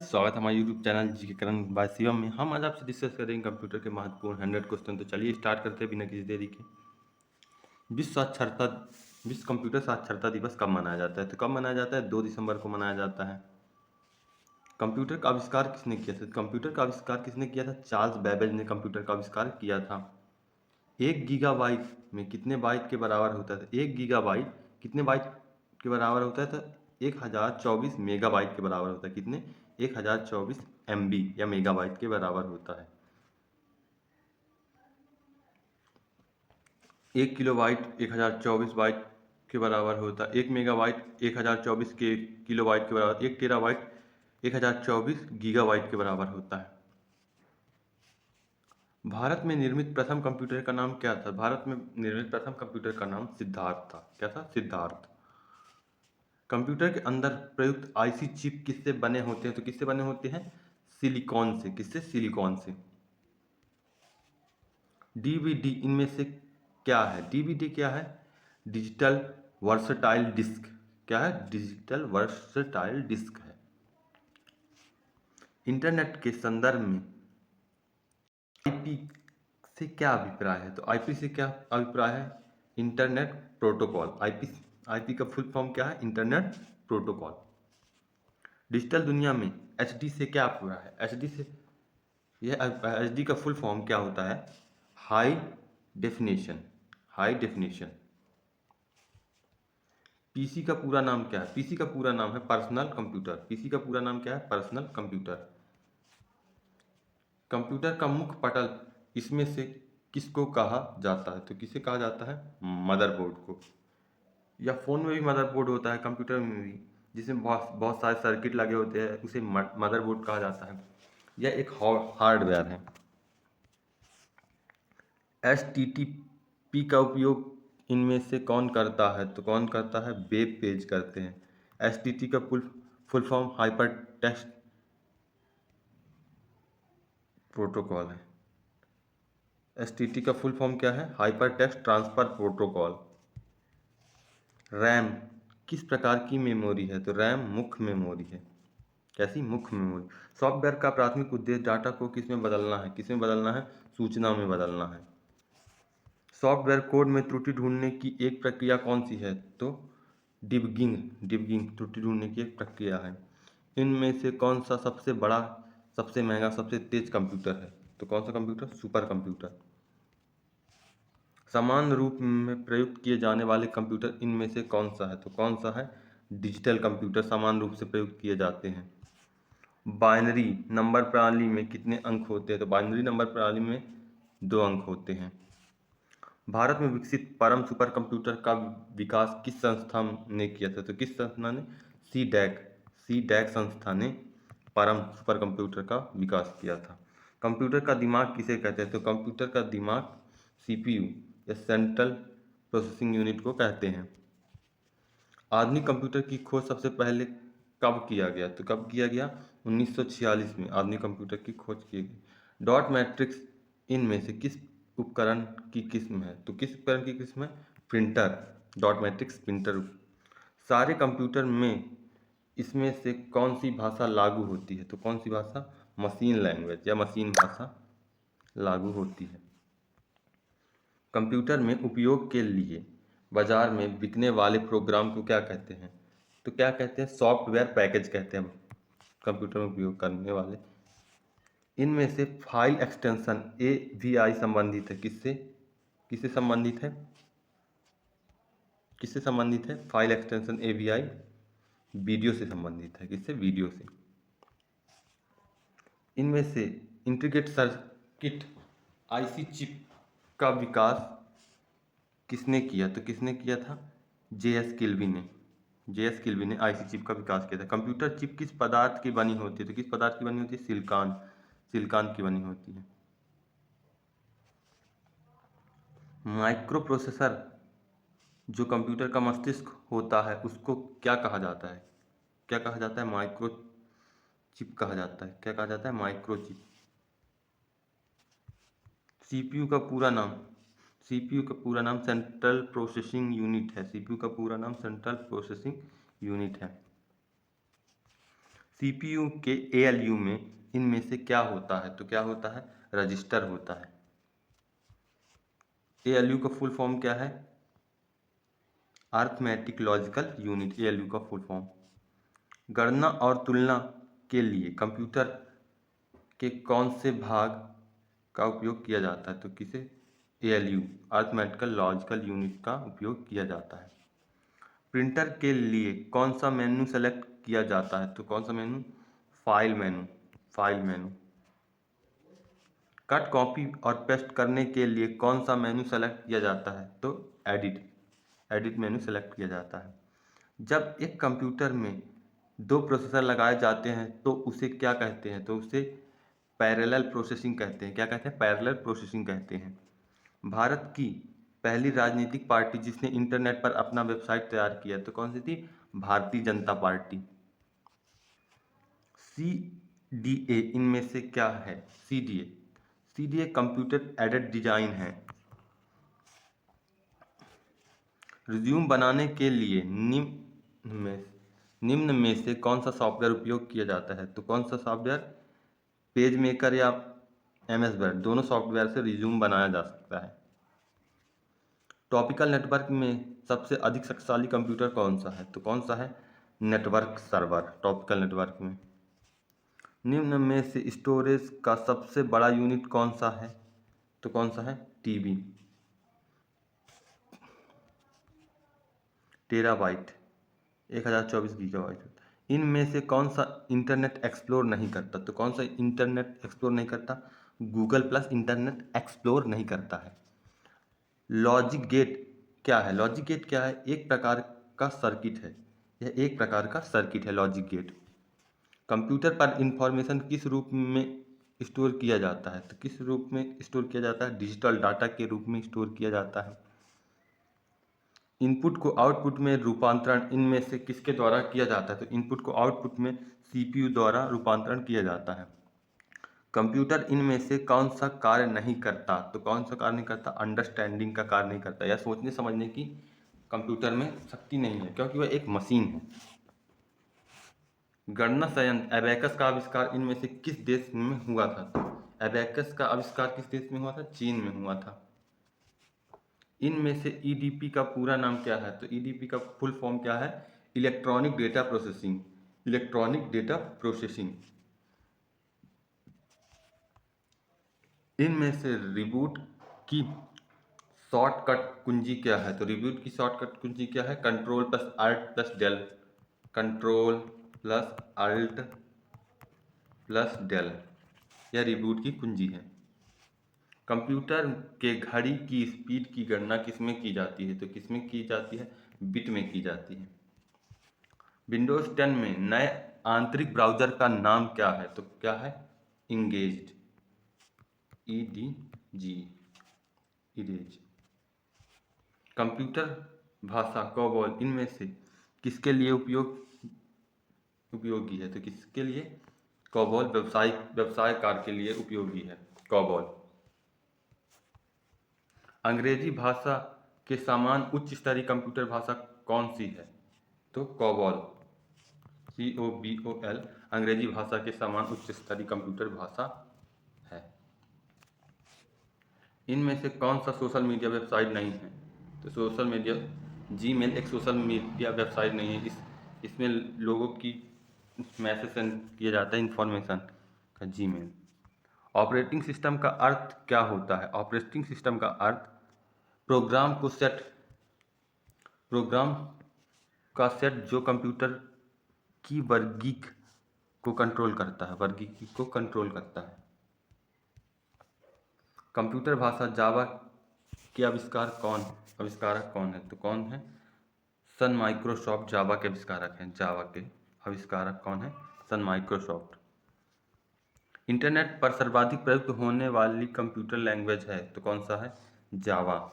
स्वागत है हमारे यूट्यूब चैनल जी के करण बाय शिवम में। हम आज आपसे डिस्कस करेंगे कंप्यूटर के महत्वपूर्ण 100 क्वेश्चन। तो चलिए स्टार्ट करते हैं बिना किसी देरी के। विश्व साक्षरता विश्व कंप्यूटर साक्षरता दिवस कब मनाया जाता है? तो कब मनाया जाता है? 2 दिसंबर को मनाया जाता है। कंप्यूटर का आविष्कार किसने किया था? कंप्यूटर का आविष्कार किसने किया था? चार्ल्स बेबेज ने कंप्यूटर का आविष्कार किया था। 1 गीगाबाइट में कितने बाइट के बराबर होता था? 1 गीगाबाइट कितने बाइट के बराबर होता है? तो 1024 मेगाबाइट के बराबर होता है। कितने? 1024 MB या मेगाबाइट के बराबर होता है। 1 किलोबाइट 1024 बाइट के बराबर होता है। 1 मेगाबाइट 1024 के किलोबाइट के बराबर। 1 टेराबाइट 1024 गीगाबाइट के बराबर होता है। भारत में निर्मित प्रथम कंप्यूटर का नाम क्या था? भारत में निर्मित प्रथम कंप्यूटर का नाम सिद्धार्थ था। क्या था? सिद्धार्थ। कंप्यूटर के अंदर प्रयुक्त आईसी चिप किससे बने होते हैं? तो किससे बने होते हैं? सिलिकॉन से। किससे? सिलिकॉन से। डीवीडी इनमें से क्या है? डीवीडी क्या है? Digital versatile disc. क्या है? डिजिटल वर्सटाइल डिस्क है। इंटरनेट के संदर्भ में आईपी से क्या अभिप्राय है? तो आईपी से क्या अभिप्राय है? Internet protocol. आईपी आईपी का फुल फॉर्म क्या है? Internet protocol. डिजिटल दुनिया में एचडी से क्या पूरा है? एचडी से यह एचडी का फुल फॉर्म क्या होता है? High definition. High definition. PC का पूरा नाम क्या है? पीसी का पूरा नाम है पर्सनल कंप्यूटर। पीसी का पूरा नाम क्या है? Personal computer. कंप्यूटर का मुख्य पटल इसमें से किसको कहा जाता है? तो किसे कहा जाता है? मदरबोर्ड को। या फोन में भी मदरबोर्ड होता है, कंप्यूटर में भी, जिसमें बहुत बहुत सारे सर्किट लगे होते हैं, उसे मदरबोर्ड कहा जाता है। यह एक हार्डवेयर है। HTTP का उपयोग इनमें से कौन करता है? तो कौन करता है? वेब पेज करते हैं। HTTP का full form hyper text protocol है। HTTP का फुल फॉर्म क्या है? Hyper text transfer protocol. RAM किस प्रकार की मेमोरी है? तो रैम मुख्य मेमोरी है। कैसी? मुख्य मेमोरी। सॉफ्टवेयर का प्राथमिक उद्देश्य डाटा को किसमें बदलना है? किसमें बदलना है? सूचना में बदलना है। सॉफ्टवेयर कोड में त्रुटि ढूंढने की एक प्रक्रिया कौन सी है? तो डिबगिंग। डिबगिंग त्रुटि ढूंढने की एक प्रक्रिया है। इनमें से कौन सा सबसे बड़ा, सबसे महंगा, सबसे तेज कंप्यूटर है? तो कौन सा कंप्यूटर? Super computer. समान रूप में प्रयुक्त किए जाने वाले कंप्यूटर इनमें से कौन सा है? तो कौन सा है? डिजिटल कंप्यूटर समान रूप से प्रयुक्त किए जाते हैं। बाइनरी नंबर प्रणाली में कितने अंक होते हैं? तो बाइनरी नंबर प्रणाली में 2 अंक होते हैं। भारत में विकसित परम सुपर कंप्यूटर का विकास किस संस्था ने किया था? तो किस संस्था ने? C DAC. सी डैक संस्था ने परम सुपर कंप्यूटर का विकास किया था। कंप्यूटर का दिमाग किसे कहते हैं? तो कंप्यूटर का दिमाग CPU या सेंट्रल प्रोसेसिंग यूनिट को कहते हैं। आधुनिक कंप्यूटर की खोज सबसे पहले कब किया गया? तो कब किया गया? 1946 में आधुनिक कंप्यूटर की खोज की गई। डॉट मैट्रिक्स इनमें से किस उपकरण की किस्म है? तो किस उपकरण की किस्म है? प्रिंटर। Dot matrix printer. सारे कंप्यूटर में इसमें से कौन सी भाषा लागू होती है? तो कौन सी भाषा? मशीन लैंग्वेज या मशीन भाषा लागू होती है। कंप्यूटर में उपयोग के लिए बाजार में बिकने वाले प्रोग्राम को क्या कहते हैं? तो क्या कहते हैं? सॉफ्टवेयर पैकेज कहते हैं कंप्यूटर में उपयोग करने वाले। इनमें से फाइल एक्सटेंशन AVI संबंधित है किससे? किससे संबंधित है? किससे संबंधित है? फाइल एक्सटेंशन AVI वीडियो से संबंधित है। किससे? वीडियो से। इनमें से इंटीग्रेटेड सर्किट IC चिप का विकास किसने किया? तो किसने किया था? JS किल्वी ने। JS किल्वी ने आईसी चिप का विकास किया था। कंप्यूटर चिप किस पदार्थ की बनी होती है? तो किस पदार्थ की बनी होती है? सिलिकॉन। सिलिकॉन की बनी होती है। माइक्रो प्रोसेसर जो कंप्यूटर का मस्तिष्क होता है उसको क्या कहा जाता है? क्या कहा जाता है? माइक्रो चिप कहा जाता है। क्या कहा जाता है? Micro chip. सीपीयू का पूरा नाम? सीपीयू का पूरा नाम सेंट्रल प्रोसेसिंग यूनिट है। सीपीयू का पूरा नाम सेंट्रल प्रोसेसिंग यूनिट है। सीपीयू के एएलयू में इनमें से क्या होता है? तो क्या होता है? रजिस्टर होता है। एएलयू का फुल फॉर्म क्या है? अर्थमेटिक लॉजिकल यूनिट, एएलयू का फुल फॉर्म। गणना और तुलना के लिए कंप्यूटर के कौन से भाग का उपयोग किया जाता है? तो किसे? एएलयू, अर्थमेटिकल लॉजिकल यूनिट का उपयोग किया जाता है। प्रिंटर के लिए कौन सा मेनू सेलेक्ट किया जाता है? तो कौन सा मेनू? File menu, file menu. Cut, copy और पेस्ट करने के लिए कौन सा मेनू सेलेक्ट किया जाता है? तो एडिट, एडिट मेनू सेलेक्ट किया जाता है। जब एक कंप्यूटर में दो प्रोसेसर लगाए जाते हैं तो उसे क्या कहते हैं? तो उसे पैरेलल प्रोसेसिंग कहते हैं। क्या कहते हैं? पैरेलल प्रोसेसिंग कहते हैं। भारत की पहली राजनीतिक पार्टी जिसने इंटरनेट पर अपना वेबसाइट तैयार किया तो कौन सी थी? भारतीय जनता पार्टी। सीडीए इनमें से क्या है? CDA, CDA computer aided design है। रिज्यूम बनाने के लिए निम्न में से कौन सा सॉफ्टवेयर उपयोग किया जाता है? तो कौन सा सॉफ्टवेयर? पेज मेकर या एमएस वर्ड, दोनों सॉफ्टवेयर से रिज्यूम बनाया जा सकता है। टॉपिकल नेटवर्क में सबसे अधिक शक्तिशाली कंप्यूटर कौन सा है? तो कौन सा है? नेटवर्क सर्वर, टॉपिकल नेटवर्क में। निम्न में से स्टोरेज का सबसे बड़ा यूनिट कौन सा है? तो कौन सा है? TB, terabyte, 1024 gigabyte. इनमें से कौन सा इंटरनेट एक्सप्लोर नहीं करता? तो कौन सा इंटरनेट एक्सप्लोर नहीं करता? गूगल प्लस इंटरनेट एक्सप्लोर नहीं करता है। लॉजिक गेट क्या है? लॉजिक गेट क्या है? एक प्रकार का सर्किट है, यह एक प्रकार का सर्किट है लॉजिक गेट। कंप्यूटर पर इंफॉर्मेशन किस रूप में स्टोर किया जाता है? तो किस रूप में स्टोर किया जाता है? डिजिटल डाटा के रूप में स्टोर किया जाता है। इनपुट को आउटपुट में रूपांतरण इनमें से किसके द्वारा किया जाता है? तो इनपुट को आउटपुट में सीपीयू द्वारा रूपांतरण किया जाता है। कंप्यूटर इनमें से कौन सा कार्य नहीं करता? तो कौन सा कार्य नहीं करता? अंडरस्टैंडिंग का कार्य नहीं करता, या सोचने समझने की कंप्यूटर में शक्ति नहीं है, क्योंकि वह एक मशीन है। गणना संयंत्र एबेकस का आविष्कार इनमें से किस देश में हुआ था? एबेकस का आविष्कार किस देश में हुआ था? चीन में हुआ था। इनमें से ईडीपी का पूरा नाम क्या है? तो ईडीपी का फुल फॉर्म क्या है? Electronic data processing, electronic data processing. इनमें से रिबूट की शॉर्टकट कुंजी क्या है? तो रिबूट की शॉर्टकट कुंजी क्या है? Control plus alt plus del, control plus alt plus del, यह रिबूट की कुंजी है। कंप्यूटर के घड़ी की स्पीड की गणना किसमें की जाती है? तो किसमें की जाती है? बिट में की जाती है। विंडोज 10 में नए आंतरिक ब्राउज़र का नाम क्या है? तो क्या है? Engage, EDG, erase. कंप्यूटर भाषा COBOL इनमें से किसके लिए उपयोगी है? तो किसके लिए? COBOL व्यवसाय कार्य के लिए उपयोगी है COBOL। अंग्रेजी भाषा के समान उच्च स्तरीय कंप्यूटर भाषा कौन सी है? तो COBOL, COBOL अंग्रेजी भाषा के समान उच्च स्तरीय कंप्यूटर भाषा है। इनमें से कौन सा सोशल मीडिया वेबसाइट नहीं है? तो सोशल मीडिया, जीमेल एक सोशल मीडिया वेबसाइट नहीं है। इसमें लोगों की मैसेज सेंड किया जाता है, इंफॉर्मेशन का जीमेल। ऑपरेटिंग सिस्टम का अर्थ क्या होता है? ऑपरेटिंग सिस्टम का अर्थ प्रोग्राम का सेट जो कंप्यूटर की वर्गीक को कंट्रोल करता है, वर्गीकी को कंट्रोल करता है। कंप्यूटर भाषा जावा के आविष्कारक कौन है? तो कौन है? सन माइक्रोसॉफ्ट जावा के आविष्कारक हैं। जावा के आविष्कारक कौन है? सन माइक्रोसॉफ्ट। इंटरनेट पर सर्वाधिक प्रयुक्त होने वाली कंप्यूटर लैंग्वेज है तो कौन सा है? जावा।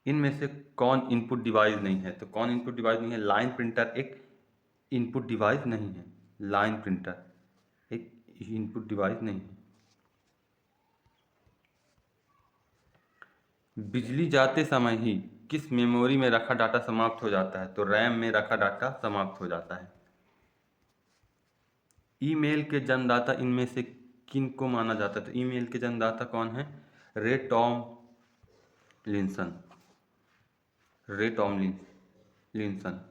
इनमें से कौन इनपुट डिवाइस नहीं है? तो कौन इनपुट डिवाइस नहीं है? लाइन प्रिंटर एक इनपुट डिवाइस नहीं है। लाइन प्रिंटर एक इनपुट डिवाइस नहीं है। बिजली जाते समय ही किस मेमोरी में रखा डाटा समाप्त हो जाता है? तो रैम में रखा डाटा समाप्त हो जाता है। ईमेल के जन्मदाता इनमें से किन को माना जाता है? तो ईमेल के जन्मदाता कौन है? रे टॉमलिंसन। रे टॉमलिंसन।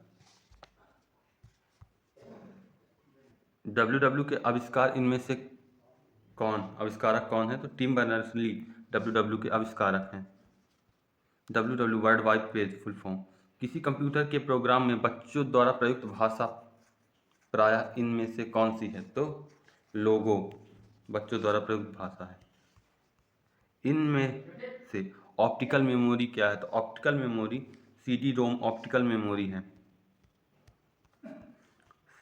डब्ल्यू के आविष्कार इनमें से आविष्कारक कौन है? तो टिम बर्नर्स-ली डब्ल्यू के आविष्कारक हैं। W world wide web full form. किसी कंप्यूटर के प्रोग्राम में बच्चों द्वारा प्रयुक्त भाषा प्रायः इनमें से कौन सी है? तो लोगो बच्चों द्वारा प्रयुक्त भाषा है। इनमें से ऑप्टिकल मेमोरी क्या है? तो optical memory CD ROM optical memory है।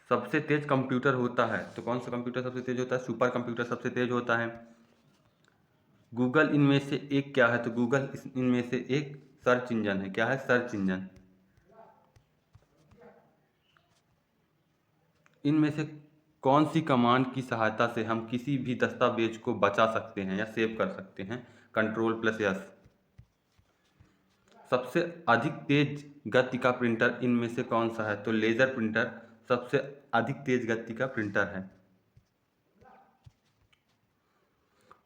सबसे तेज कंप्यूटर होता है तो कौन सा कंप्यूटर सबसे तेज होता है? सुपर कंप्यूटर सबसे तेज होता है। गूगल इनमें से एक क्या है? तो गूगल इनमें से एक सर्च इंजन है। क्या है? Search engine. इनमें से कौन सी कमांड की सहायता से हम किसी भी दस्तावेज को बचा सकते हैं या सेव कर सकते हैं? Ctrl+S। सबसे अधिक तेज गति का प्रिंटर इनमें से कौन सा है? तो लेजर प्रिंटर सबसे अधिक तेज गति का प्रिंटर है।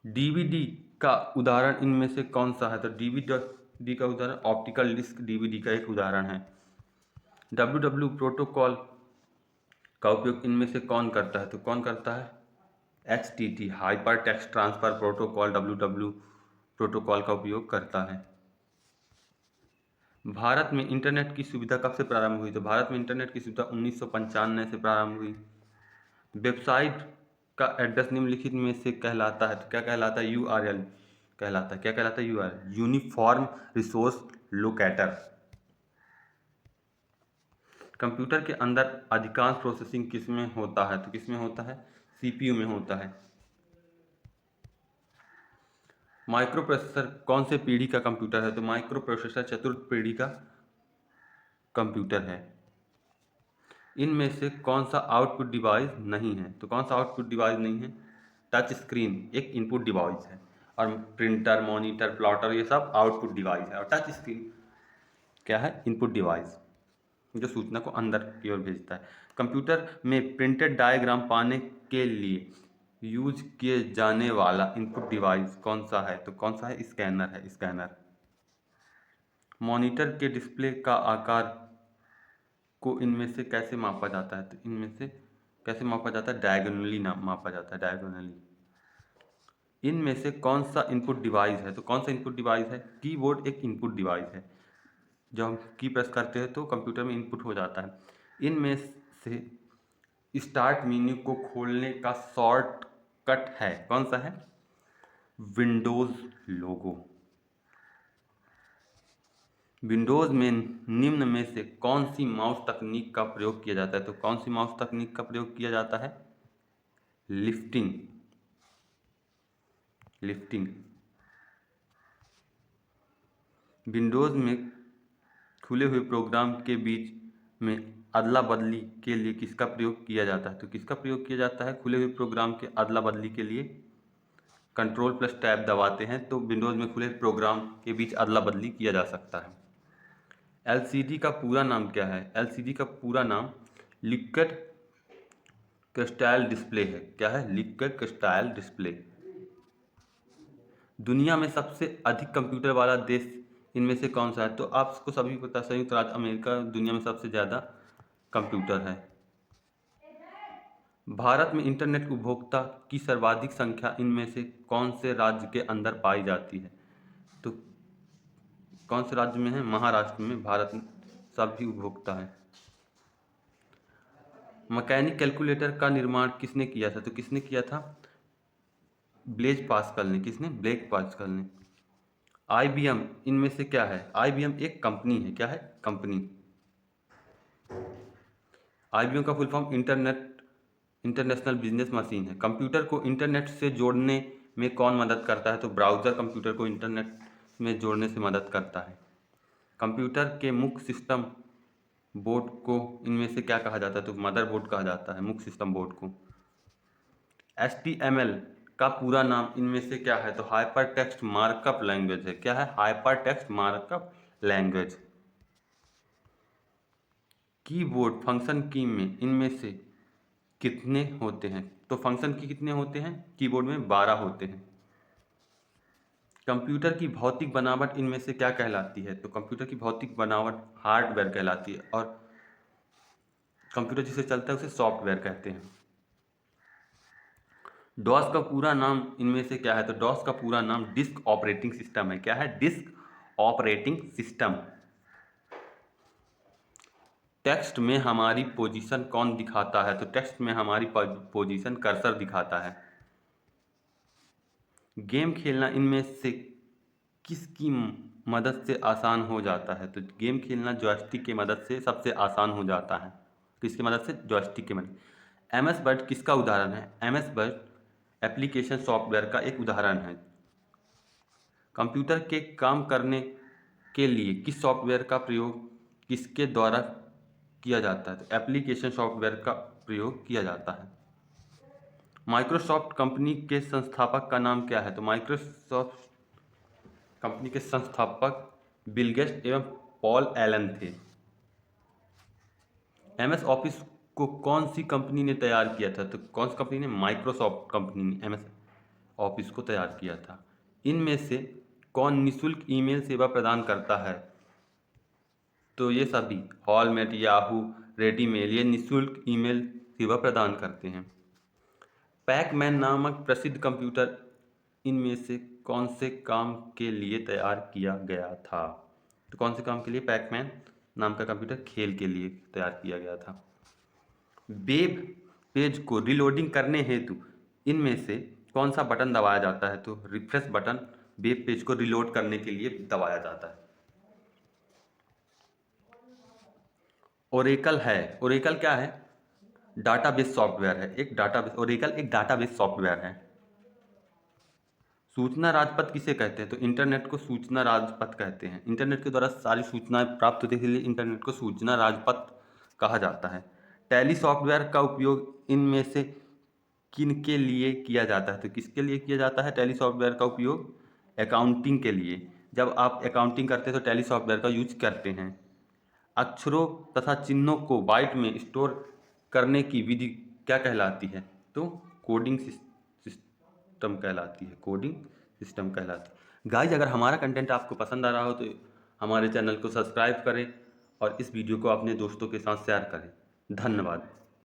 डीवीडी का उदाहरण इनमें से कौन सा है? तो डीवीडी का उदाहरण ऑप्टिकल डिस्क डीवीडी का एक उदाहरण है। डब्ल्यू प्रोटोकॉल का उपयोग इनमें से कौन करता है? तो कौन करता है? HTT hyper text transfer protocol W protocol का उपयोग करता है। भारत में इंटरनेट की सुविधा कब से प्रारंभ हुई? तो भारत में इंटरनेट की सुविधा 1995 से प्रारंभ हुई। वेबसाइट का एड्रेस निम्नलिखित में से कहलाता है? तो क्या कहलाता है? URL कहलाता है। क्या कहलाता है? URL uniform resource locator. Computer के अंदर अधिकांश प्रोसेसिंग किसमें होता है? तो किसमें होता है? CPU में होता है। माइक्रो प्रोसेसर कौन से पीढ़ी का कंप्यूटर है? तो माइक्रो प्रोसेसर चतुर्थ पीढ़ी का कंप्यूटर है। इनमें से कौन सा आउटपुट डिवाइस नहीं है? तो कौन सा आउटपुट डिवाइस नहीं है? टच स्क्रीन एक इनपुट डिवाइस है और प्रिंटर, मॉनिटर, प्लॉटर ये सब आउटपुट डिवाइस है और टच स्क्रीन क्या है? इनपुट डिवाइस जो सूचना को अंदर की ओर भेजता है। कंप्यूटर में प्रिंटेड डायग्राम पाने के लिए यूज किए जाने वाला इनपुट डिवाइस कौन सा है? तो कौन सा है? स्कैनर है। स्कैनर। मॉनिटर के डिस्प्ले का आकार को इनमें से कैसे मापा जाता है? तो इनमें से कैसे मापा जाता है? डायगोनली मापा जाता है। डायगोनली। इनमें से कौन सा इनपुट डिवाइस है? तो कौन सा इनपुट डिवाइस है? कीबोर्ड एक इनपुट डिवाइस है। जब हम की प्रेस करते हैं तो कंप्यूटर में इनपुट हो जाता है। इनमें से स्टार्ट मेन्यू को खोलने का शॉर्टकट है कौन सा है? विंडोज लोगो। विंडोज में निम्न में से कौन सी माउस तकनीक का प्रयोग किया जाता है? तो कौन सी माउस तकनीक का प्रयोग किया जाता है? लिफ्टिंग। विंडोज में खुले हुए प्रोग्राम के बीच में अदला बदली के लिए किसका प्रयोग किया जाता है? तो किसका प्रयोग किया जाता है खुले हुए प्रोग्राम के अदला बदली के लिए? Ctrl+Tab दबाते हैं तो विंडोज में खुले प्रोग्राम के बीच अदला बदली किया जा सकता है। LCD का पूरा नाम क्या है? LCD का पूरा नाम लिक्विड क्रिस्टल डिस्प्ले है। क्या है? Liquid crystal display. दुनिया में सबसे अधिक कंप्यूटर वाला देश इनमें से कौन सा है? तो आपको सभी को पता है संयुक्त राज्य अमेरिका दुनिया में सबसे ज़्यादा कंप्यूटर है। भारत में इंटरनेट उपभोक्ता की सर्वाधिक संख्या इनमें से कौन से राज्य के अंदर पाई जाती है? तो कौन से राज्य में है? महाराष्ट्र में भारत में सभी उपभोक्ता है। मैकेनिक कैलकुलेटर का निर्माण किसने किया था? तो किसने किया था? ब्लेज पास्कल ने। किसने? ब्लेज पास्कल ने। IBM इनमें से क्या है? IBM एक कंपनी है। क्या है? कंपनी। IBM का full form international business machine है। कंप्यूटर को इंटरनेट से जोड़ने में कौन मदद करता है? तो ब्राउज़र कंप्यूटर को इंटरनेट में जोड़ने से मदद करता है। कंप्यूटर के मुख्य सिस्टम बोर्ड को इनमें से क्या कहा जाता है? तो मदरबोर्ड कहा जाता है मुख्य सिस्टम बोर्ड को। HTML का पूरा नाम इनमें से क्या है? तो हाइपर टेक्स्ट मार्कअप लैंग्वेज है। क्या है? Hyper text markup language. Keyboard function की में इनमें से कितने होते हैं? तो फंक्शन की कितने होते हैं? कीबोर्ड में 12 होते हैं। कंप्यूटर की भौतिक बनावट इनमें से क्या कहलाती है? तो कंप्यूटर की भौतिक बनावट हार्डवेयर कहलाती है, और कंप्यूटर जिसे चलता है उसे सॉफ्टवेयर कहते हैं। डॉस का पूरा नाम इनमें से क्या है? तो डॉस का पूरा नाम डिस्क ऑपरेटिंग सिस्टम है। क्या है? Disk operating system. टेक्स्ट में हमारी पोजीशन कौन दिखाता है? तो टेक्स्ट में हमारी पोजीशन कर्सर दिखाता है। गेम खेलना इनमें से किसकी मदद से आसान हो जाता है? तो गेम खेलना जॉयस्टिक की मदद से सबसे आसान हो जाता है। किसकी मदद से? जॉयस्टिक की मदद। एमएस वर्ड किसका उदाहरण है? एमएस वर्ड एप्लीकेशन सॉफ्टवेयर का एक उदाहरण है। कंप्यूटर के काम करने के लिए किस सॉफ्टवेयर का प्रयोग किसके द्वारा किया जाता है? तो एप्लीकेशन सॉफ्टवेयर का प्रयोग किया जाता है। माइक्रोसॉफ्ट कंपनी के संस्थापक का नाम क्या है? तो माइक्रोसॉफ्ट कंपनी के संस्थापक बिल गेट्स एवं पॉल एलन थे। एमएस ऑफिस को कौन सी कंपनी ने तैयार किया था? तो कौन सी कंपनी ने? माइक्रोसॉफ्ट कंपनी ने एमएस ऑफिस को तैयार किया था। इनमें से कौन निःशुल्क ईमेल सेवा प्रदान करता है? तो ये सभी हॉलमेट, याहू, रेडीमेल ये निःशुल्क ईमेल सेवा प्रदान करते हैं। पैकमैन नामक प्रसिद्ध कंप्यूटर इनमें से कौन से काम के लिए तैयार किया गया था? तो कौन से काम के लिए पैकमैन नाम का कंप्यूटर? खेल के लिए तैयार किया गया था। वेब पेज को रीलोडिंग करने हेतु इनमें से कौन सा बटन दबाया जाता है? तो रिफ्रेश बटन वेब पेज को रीलोड करने के लिए दबाया जाता है। ओरेकल है। ओरेकल क्या है? डाटाबेस सॉफ्टवेयर है। ओरेकल एक डाटाबेस सॉफ्टवेयर है। सूचना राजपथ किसे कहते हैं? तो इंटरनेट को सूचना राजपथ कहते हैं। इंटरनेट के द्वारा सारी सूचनाएं प्राप्त होती है, इसलिए इंटरनेट को सूचना राजपथ कहा जाता है। टैली सॉफ्टवेयर का उपयोग इनमें से किन के लिए किया जाता है? तो किसके लिए किया जाता है टैली सॉफ्टवेयर का उपयोग? अकाउंटिंग के लिए। जब आप अकाउंटिंग करते हैं तो टैली सॉफ्टवेयर का यूज करते हैं। अक्षरों तथा चिन्हों को बाइट में स्टोर करने की विधि क्या कहलाती है? तो कोडिंग सिस्टम कहलाती है। कोडिंग सिस्टम कहलाती है। गाइस, अगर हमारा कंटेंट आपको पसंद आ रहा हो तो हमारे चैनल को सब्सक्राइब करें और इस वीडियो को अपने दोस्तों के साथ शेयर करें। धन्यवाद।